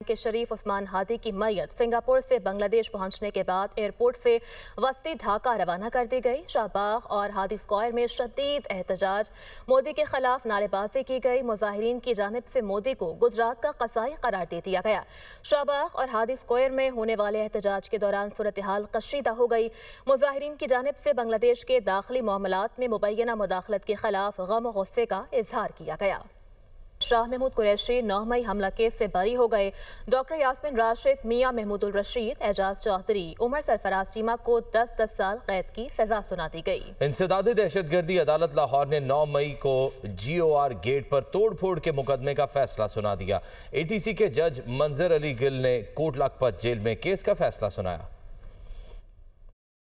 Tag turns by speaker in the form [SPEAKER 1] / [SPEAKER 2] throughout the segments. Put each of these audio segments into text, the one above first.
[SPEAKER 1] के शरीफ उस्मान हादी की मैयत सिंगापुर से बांग्लादेश पहुंचने के बाद एयरपोर्ट से वस्ती ढाका रवाना कर दी गई। शाहबाग और हादी स्क्वायर में शदीद एहतजाज, मोदी के खिलाफ नारेबाजी की गई। मुजाहिरीन की जानिब से मोदी को गुजरात का कसाई करार दे दिया गया। शाहबाग और हादी स्क्वायर में होने वाले एहतजाज के दौरान सूरत हाल कशीदा हो गई। मुजाहिरीन की जानिब से बांग्लादेश के दाखिली मामलात में मुबैना मुदाखलत के खिलाफ गम और गुस्से का इजहार किया गया। शाह महमूद कुरैशी 9 मई हमला केस से बरी हो गए। डॉक्टर यास्मीन राशिद, मियां महमूदुल रशीद, एजाज चौधरी, उमर सरफराज चीमा को 10-10 साल कैद की सजा सुना दी गई।
[SPEAKER 2] इंसदादी दहशतगर्दी अदालत लाहौर ने 9 मई को GOR गेट पर तोड़फोड़ के मुकदमे का फैसला सुना दिया। ATC के जज मंजर अली गिल ने कोट लखपत जेल में केस का फैसला सुनाया।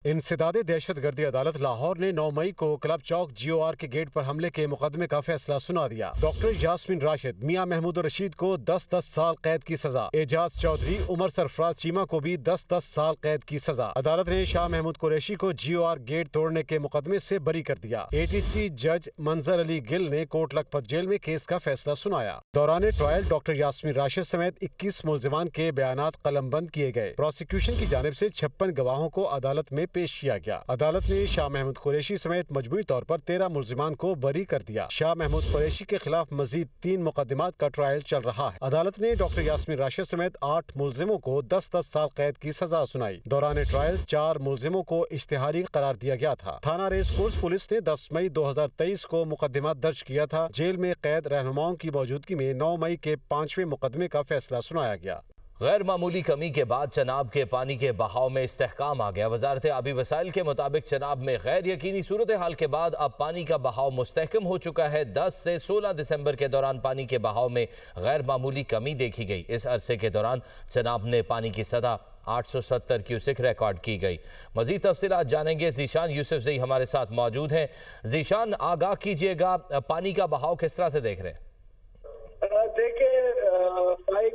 [SPEAKER 3] इंसदादी दहशतगर्दी अदालत लाहौर ने 9 मई को क्लब चौक GOR के गेट पर हमले के मुकदमे का फैसला सुना दिया। डॉक्टर यास्मीन राशिद, मियां महमूद रशीद को 10-10 साल कैद की सजा, एजाज चौधरी, उमर सरफराज चीमा को भी 10-10 साल कैद की सजा। अदालत ने शाह महमूद कुरैशी को GOR गेट तोड़ने के मुकदमे से बरी कर दिया। ATC जज मंजर अली गिल ने कोट लखपत जेल में केस का फैसला सुनाया। दौरान ट्रायल डॉक्टर यास्मीन राशिद समेत 21 मुलजिमान के बयानात कलमबंद किए गए। प्रोसिक्यूशन की जानिब से 56 गवाहों को अदालत में पेश किया गया। अदालत ने शाह महमूद कुरैशी समेत मजमूई तौर पर 13 मुलजिमान को बरी कर दिया। शाह महमूद कुरैशी के खिलाफ मजीद 3 मुकदमात का ट्रायल चल रहा है। अदालत ने डॉक्टर यास्मीन राशिद समेत 8 मुलजिमों को 10-10 साल कैद की सजा सुनाई। दौरान ट्रायल 4 मुलजिमों को इश्तिहारी करार दिया गया था। थाना रेस कोर्स पुलिस ने 10 मई 2023 को मुकदमा दर्ज किया था। जेल में कैद रहनुमाओं की मौजूदगी में 9 मई के 5वें मुकदमे का फैसला सुनाया गया।
[SPEAKER 2] गैर मामूली कमी के बाद चनाब के पानी के बहाव में इस्तेहकाम आ गया। वजारत आबी वसाइल के मुताबिक चनाब में गैर यकीनी सूरत हाल के बाद अब पानी का बहाव मुस्तहकम हो चुका है। 10 से 16 दिसंबर के दौरान पानी के बहाव में गैर मामूली कमी देखी गई। इस अरसे के दौरान चनाब में पानी की सतह 870 क्यूसेक रिकॉर्ड की गई। मजीद तफसीलात जानेंगे। जीशान यूसुफ जी हमारे साथ मौजूद हैं। जीशान, आगाह कीजिएगा, पानी का बहाव किस तरह से देख रहे हैं?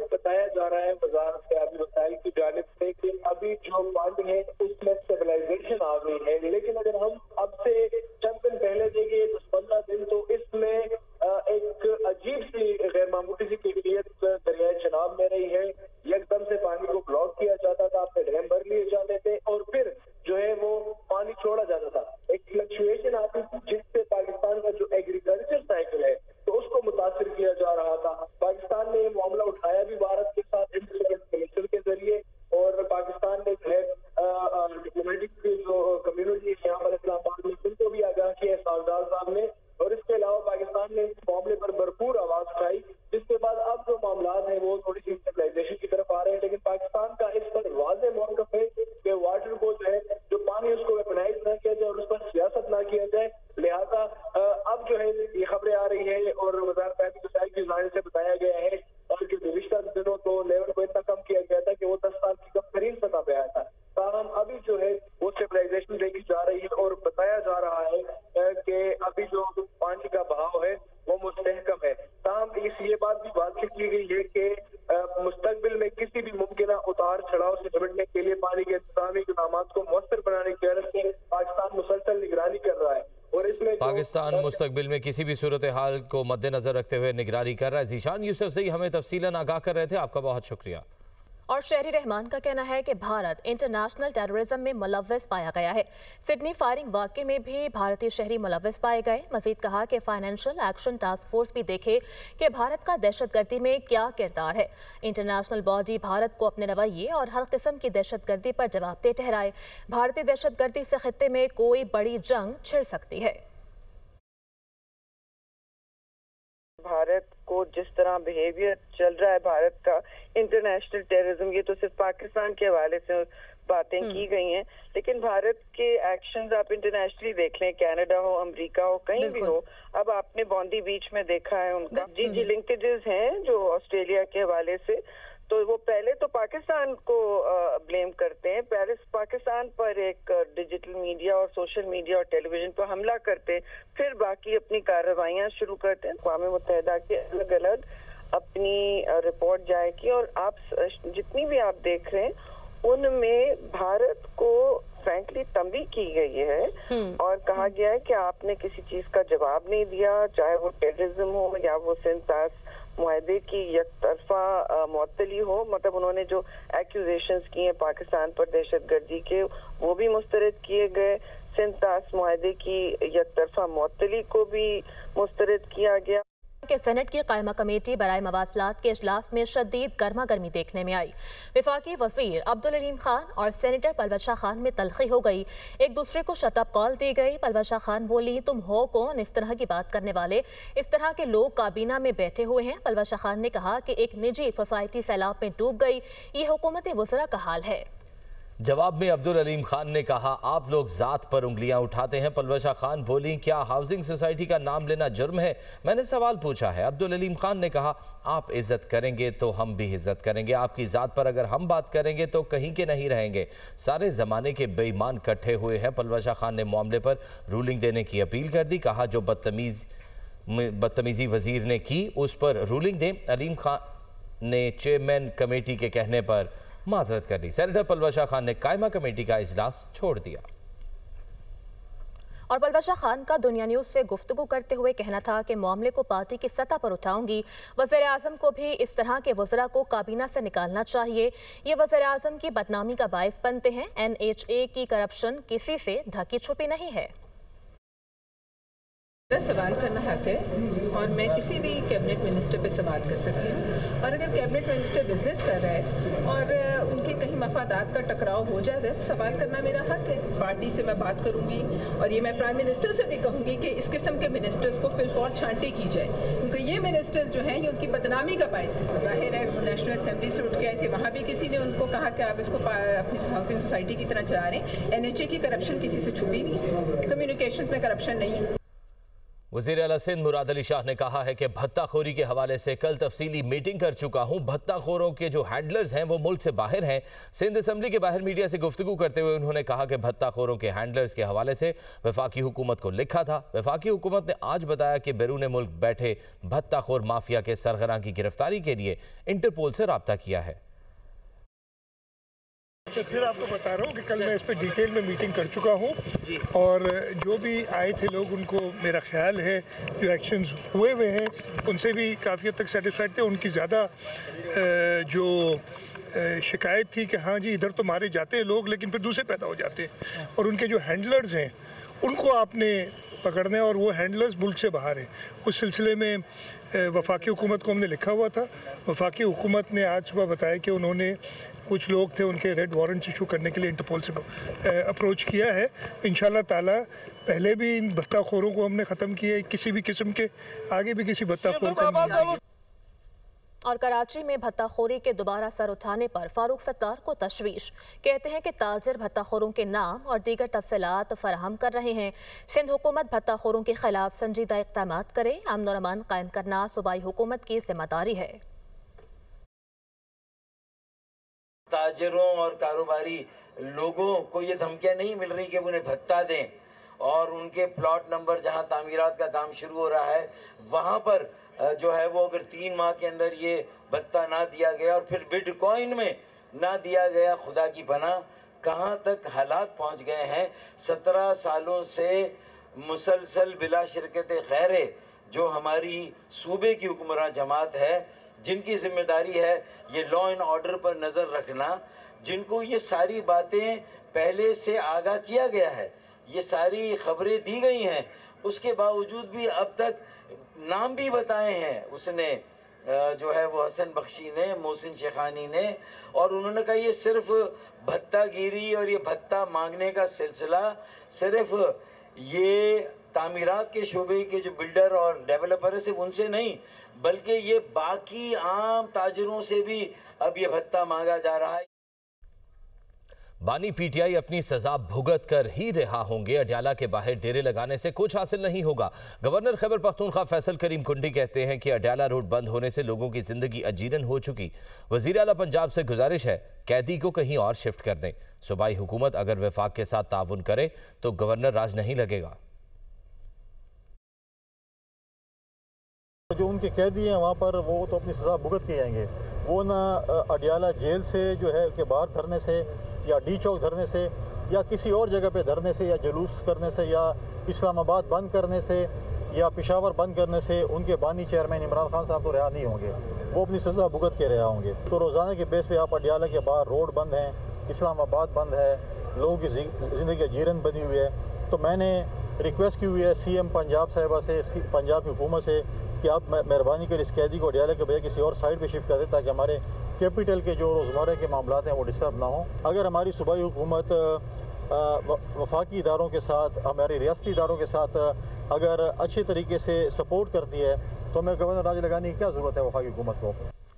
[SPEAKER 4] बताया जा रहा है वजारत आबी वसाइल की जानिब से कि अभी जो पानी है उसमें स्टेबलाइजेशन आ गई है, लेकिन अगर हम अब से चंद दिन पहले देखें 10-15 दिन तो इसमें एक अजीब सी गैर मामूली सी कैफियत दरियाए चनाब में रही है। एकदम से पानी को ब्लॉक किया जाता था, अपने डैम भर लिए जाते थे और फिर जो है वो पानी छोड़ा जाता था। एक फ्लक्चुएशन आती थी जिससे पाकिस्तान का जो एग्रीकल्चर साइकिल है तो उसको मुतासिर किया जा रहा था। पाकिस्तान ने ये मामला उठाया भी भारत के साथ इंटरनेशनल कमीशन के जरिए और पाकिस्तान ने जो है डिप्लोमेटिक जो कम्युनिटी है यहाँ पर इस्लामाबाद में उनको भी आगाह किया सालदार साहब ने। और इसके अलावा पाकिस्तान ने इस मामले पर भरपूर आवाज उठाई, जिसके बाद अब जो मामला है वो थोड़ी सी स्टेबलाइजेशन की तरफ आ रहे हैं। लेकिन पाकिस्तान का इस पर वाज़ेह मौक़िफ़ है कि वाटर को जो है जो पानी उसको वेपनाइज न किया जाए और उस पर सियासत न किया जाए। लिहाजा अब जो है ये खबरें आ रही है और वज़ारत आबी वसाइल की जानिब से बताया गया है कि गुज़िश्ता दिनों तो लेवल को इतना कम किया गया था कि वो 10 साल की कम तरीन सतह पे आया था। ताहम अभी जो है वो स्टेबलाइजेशन देखी जा रही है और बताया जा रहा है कि अभी जो पानी का बहाव है वो मुस्तहकम है। ताहम ये बात भी वाज़ेह की गई है कि मुस्तकबिल में किसी भी मुमकिना उतार चढ़ाव से निपटने के लिए पानी के इंतजामी इक़दाम को मौसर बनाने की गरज से पाकिस्तान मुसलसल निगरानी कर रहा है और इसमें
[SPEAKER 2] पाकिस्तान मुस्तकबिल में किसी भी सूरत हाल को मद्देनजर रखते हुए निगरानी कर रहा है। जीशान यूसुफ से हमें तफसीलन आगाह कर रहे थे, आपका बहुत शुक्रिया।
[SPEAKER 1] और शहरी रहमान का कहना है कि भारत इंटरनेशनल टेररिज्म में मुलव्वस पाया गया है। सिडनी फायरिंग वाक़े में भी भारतीय शहरी मुलव्वस पाए गए। मजीद कहा कि फाइनेंशियल एक्शन टास्क फोर्स भी देखे कि भारत का दहशतगर्दी में क्या किरदार है। इंटरनेशनल बॉडी भारत को अपने रवैये और हर किस्म की दहशतगर्दी पर जवाबदेह ठहराए। भारतीय दहशतगर्दी से खित्ते में कोई बड़ी जंग छिड़ सकती है।
[SPEAKER 5] भारत को जिस तरह बिहेवियर चल रहा है भारत का इंटरनेशनल टेररिज्म, ये तो सिर्फ पाकिस्तान के हवाले से बातें की गई हैं, लेकिन भारत के एक्शंस आप इंटरनेशनली देख लें, कनाडा हो, अमेरिका हो, कहीं भी हो। अब आपने बॉन्डी बीच में देखा है उनका जी लिंकेजेस हैं जो ऑस्ट्रेलिया के हवाले से, तो वो पहले तो पाकिस्तान को ब्लेम करते हैं, पहले पाकिस्तान पर एक डिजिटल मीडिया और सोशल मीडिया और टेलीविजन पर हमला करते हैं, फिर बाकी अपनी कार्रवाइयाँ शुरू करते हैं। अक़वाम मुत्तहिदा के अलग अलग अपनी रिपोर्ट जाएगी और आप जितनी भी आप देख रहे हैं उनमें भारत को फ्रैंकली तंबी की गई है और कहा गया है कि आपने किसी चीज का जवाब नहीं दिया, चाहे वो टेररिज्म हो या वो सेंसास मुआहदे की यकतरफा मुअत्तली हो, मतलब उन्होंने जो एक्यूजेशंस किए हैं पाकिस्तान पर दहशतगर्दी के, वो भी मुस्तरद किए गए। सिंध तास मुआहदे की यकतरफा मुअत्तली को भी मुस्तरद किया गया।
[SPEAKER 1] के सेनेट की कायमा कमेटी बराए मवासलात के इजलास में शदीद गर्मा गर्मी देखने में आई। वफाकी वजीर अब्दुल अलीम खान और सेनेटर पलवत शाह खान में तलखी हो गई, एक दूसरे को शटअप कॉल दी गई। पलवत शाह खान बोली, तुम हो कौन इस तरह की बात करने वाले, इस तरह के लोग काबीना में बैठे हुए हैं। पलवत शाह खान ने कहा कि एक निजी सोसाइटी सैलाब में डूब गई, ये हुकूमत वज़रा का हाल है।
[SPEAKER 2] जवाब में अब्दुल अलीम खान ने कहा, आप लोग जात पर उंगलियां उठाते हैं। पलवत शाह खान बोली, क्या हाउसिंग सोसाइटी का नाम लेना जुर्म है? मैंने सवाल पूछा है। अब्दुल अलीम खान ने कहा, आप इज्जत करेंगे तो हम भी इज्जत करेंगे, आपकी जात पर अगर हम बात करेंगे तो कहीं के नहीं रहेंगे। सारे जमाने के बेईमान इकट्ठे हुए हैं। पलवत शाह खान ने मामले पर रूलिंग देने की अपील कर दी। कहा, जो बदतमीजी वजीर ने की उस पर रूलिंग दें। अलीम खान ने चेयरमैन कमेटी के कहने पर माजरत कर दी। सेनेटर पलवत शाह खान ने कायमा कमेटी का इजलास छोड़ दिया।
[SPEAKER 1] और पलवत शाह खान का दुनिया न्यूज से गुफ्तगू करते हुए कहना था कि मामले को पार्टी की सतह पर उठाऊंगी। वज़ीर आज़म को भी इस तरह के वज़रा को काबीना से निकालना चाहिए, ये वज़ीर आज़म की बदनामी का बायस बनते हैं। NHA की करप्शन किसी से ढकी छुपी नहीं है।
[SPEAKER 6] मेरा सवाल करना हक है और मैं किसी भी कैबिनेट मिनिस्टर पे सवाल कर सकती हूँ। और अगर कैबिनेट मिनिस्टर बिजनेस कर रहा है और उनके कहीं मफादात का टकराव हो जाता है तो सवाल करना मेरा हक है। पार्टी से मैं बात करूँगी और ये मैं प्राइम मिनिस्टर से भी कहूँगी कि इस किस्म के मिनिस्टर्स को फिलफौर छांटी की जाए, क्योंकि ये मिनिस्टर्स जो हैं ये उनकी बदनामी का बायस है। जाहिर है नेशनल असेंबली से उठ के आए थे, वहाँ भी किसी ने उनको कहा कि आप इसको अपनी हाउसिंग सोसाइटी की तरह चला रहे हैं। NHA की करप्शन किसी से छुपी नहीं, कम्युनिकेशन में करप्शन नहीं है।
[SPEAKER 2] वज़ीर आला सिंध मुराद अली शाह ने कहा है कि भत्ताखोरी के हवाले से कल तफसीली मीटिंग कर चुका हूँ। भत्ताखोरों के जो हैंडलर्स हैं वो मुल्क से बाहर हैं। सिंध असम्बली के बाहर मीडिया से गुफ्तगू करते हुए उन्होंने कहा कि भत्ताखोरों के हैंडलर्स के हवाले से वफाकी हुकूमत को लिखा था। वफाकी हुकूमत ने आज बताया कि बैरून मुल्क बैठे भत्ताखोर माफिया के सरगना की गिरफ्तारी के लिए इंटरपोल से रब्ता किया है।
[SPEAKER 7] तो फिर आपको बता रहा हूँ कि कल मैं इस पर डिटेल में मीटिंग कर चुका हूँ और जो भी आए थे लोग उनको मेरा ख्याल है जो एक्शंस हुए हैं उनसे भी काफ़ी हद तक सेटिस्फाइड थे। उनकी ज़्यादा जो शिकायत थी कि हाँ जी इधर तो मारे जाते हैं लोग लेकिन फिर दूसरे पैदा हो जाते हैं, और उनके जो हैंडलर्स हैं उनको आपने पकड़ना है और वो हैंडलर्स मुल्क से बाहर हैं। उस सिलसिले में वफाकी हुकूमत को हमने लिखा हुआ था। वफाकी हुकूमत ने आज सुबह बताया कि उन्होंने कुछ लोग थे उनके रेड वारंट इशू करने के लिए इंटरपोल से अप्रोच किया है। इंशाल्लाह ताला पहले भी इन भत्ताखोरों को हमने ख़त्म किया है, किसी भी किस्म के आगे भी किसी भत्ताखोर को।
[SPEAKER 1] और कराची में भत्ताखोरी के दोबारा सर उठाने पर फारूक सत्तार को तशवीश, कहते हैं कि ताजिर भत्ताखोरों के नाम और दीगर तफसीलात फराहम कर रहे हैं। सिंध हुकूमत भत्ताखोरों के खिलाफ संजीदा इक़दाम करे, अमन और अमान कायम करना सूबाई हुकूमत की जिम्मेदारी है।
[SPEAKER 8] ताजिरों और कारोबारी लोगों को ये धमकियां नहीं मिल रही कि उन्हें भत्ता दें और उनके प्लॉट नंबर जहां तामीरात का काम शुरू हो रहा है वहां पर जो है वो अगर 3 माह के अंदर ये भत्ता ना दिया गया और फिर बिटकॉइन में ना दिया गया, खुदा की पनाह कहां तक हालात पहुंच गए हैं। 17 सालों से मुसलसल बिला शिरकत खैरे जो हमारी सूबे की हुक्मरान जमात है, जिनकी जिम्मेदारी है ये लॉ एंड ऑर्डर पर नज़र रखना, जिनको ये सारी बातें पहले से आगाह किया गया है, ये सारी खबरें दी गई हैं, उसके बावजूद भी अब तक नाम भी बताए हैं उसने जो है वो हसन बख्शी ने, मोहसिन शेखानी ने, और उन्होंने कहा ये सिर्फ भत्तागिरी और ये भत्ता मांगने का सिलसिला सिर्फ ये तामीरात के शोबे के जो बिल्डर और डेवलपर है सिर्फ उनसे नहीं बल्कि ये बाकी आम ताजिरों से भी अब ये भत्ता मांगा जा रहा है।
[SPEAKER 2] बानी पीटीआई अपनी सजा भुगत कर ही रिहा होंगे। अडयाला के बाहर डेरे लगाने से कुछ हासिल नहीं होगा। गवर्नर खैबर पख्तूनख्वा फैसल करीम कुंडी कहते हैं कि अडयाला रोड बंद होने से लोगों की जिंदगी अजीरन हो चुकी। वजीर आला पंजाब से गुजारिश है कैदी को कहीं और शिफ्ट कर दें। सूबाई हुकूमत अगर वफाक के साथ ताउन करे तो गवर्नर राज नहीं लगेगा।
[SPEAKER 9] जो उनके कैदी हैं वहाँ पर वो तो अपनी सजा भुगत के आएंगे, वो ना अडयाला जेल से जो है के बाहर धरने से या डी चौक धरने से या किसी और जगह पे धरने से या जुलूस करने से या इस्लामाबाद बंद करने से या पेशावर बंद करने से उनके बानी चेयरमैन इमरान खान साहब तो रिहा नहीं होंगे, वो अपनी सज़ा भुगत के रिहा होंगे। तो रोज़ाना के बेस पे आप अडियाला के बाहर रोड बंद हैं, इस्लामाबाद बंद है, लोगों की ज़िंदगी जीरन बनी हुई है। तो मैंने रिक्वेस्ट की हुई है CM पंजाब साहिबा से, पंजाब की हुकूमत से कि आप मेहरबानी कर इस कैदी को अडियाला के बजाय किसी और साइड पे शिफ्ट कर दें ताकि हमारे कैपिटल के जो रोज़मर्रा के मामला हैं वो डिस्टर्ब ना हो। अगर हमारी सूबाई हुकूमत वफाकी इदारों के साथ, हमारे रियासती इदारों के साथ अगर अच्छे तरीके से सपोर्ट करती है तो हमें गवर्नर राज लगाने की क्या ज़रूरत है वफाकी हुकूमत को।